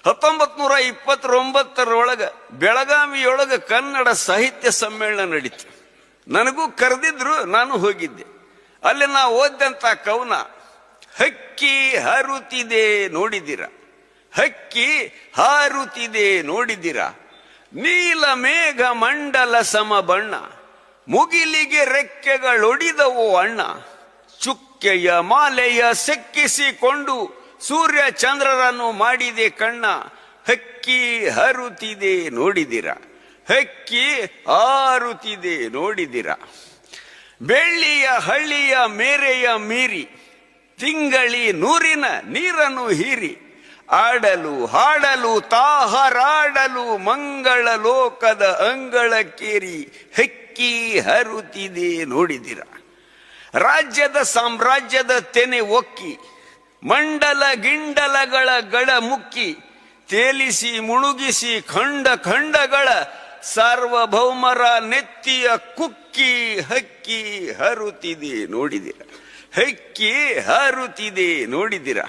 1929 ಬೆಳಗಾವಿಯೊಳಗ ಕನ್ನಡ ಸಾಹಿತ್ಯ ಸಮ್ಮೇಳನ ನಡೀತು. ನನಗೂ ಕರೆದಿದ್ರು, ನಾನು ಹೋಗಿದ್ದೆ. ಅಲ್ಲಿ ನಾ ಓದಂತ ಕವನ ಹಕ್ಕಿ ಹಾರುತ್ತಿದೆ ನೋಡಿದಿರ, ಹಕ್ಕಿ ಹಾರುತ್ತಿದೆ ನೋಡಿದಿರ, ನೀಲ ಮೇಘ ಮಂಡಲ ಸಮ ಬಣ್ಣ, ಮುಗಿಲಿಗೆ ರೆಕ್ಕೆಗಳೊಡಿದವು ಅಣ್ಣ, ಚುಕ್ಕೆಯ ಮಾಲೆಯ ಸೆಕ್ಕಿಸಿಕೊಂಡು ಸೂರ್ಯ ಚಂದ್ರರನ್ನು ಮಾಡಿದೆ ಕಣ್ಣ, ಹಕ್ಕಿ ಹಾರುತ್ತಿದೆ ನೋಡಿದಿರ, ಹಕ್ಕಿ ಹಾರುತ್ತಿದೆ ನೋಡಿದಿರ. ಬೆಳ್ಳಿಯ ಹಳ್ಳಿಯ ಮೇರೆಯ ಮೀರಿ, ತಿಂಗಳಿ ನೂರಿನ ನೀರನ್ನು ಹೀರಿ, ಆಡಲು ಹಾಡಲು ತಾಹರಾಡಲು ಮಂಗಳ ಲೋಕದ ಅಂಗಳಕ್ಕೇರಿ, ಹಕ್ಕಿ ಹಾರುತ್ತಿದೆ ನೋಡಿದಿರ. ರಾಜ್ಯದ ಸಾಮ್ರಾಜ್ಯದ ತೆನೆ ಒಕ್ಕಿ, ಮಂಡಲ ಗಿಂಡಲಗಳ ಗಡ ಮುಕ್ಕಿ, ತೇಲಿಸಿ ಮುಳುಗಿಸಿ ಖಂಡ ಖಂಡಗಳ ಸಾರ್ವಭೌಮರ ನೆತ್ತಿಯ ಕುಕ್ಕಿ, ಹಕ್ಕಿ ಹಾರುತ್ತಿದೆ ನೋಡಿದಿರ, ಹಕ್ಕಿ ಹಾರುತ್ತಿದೆ ನೋಡಿದಿರ.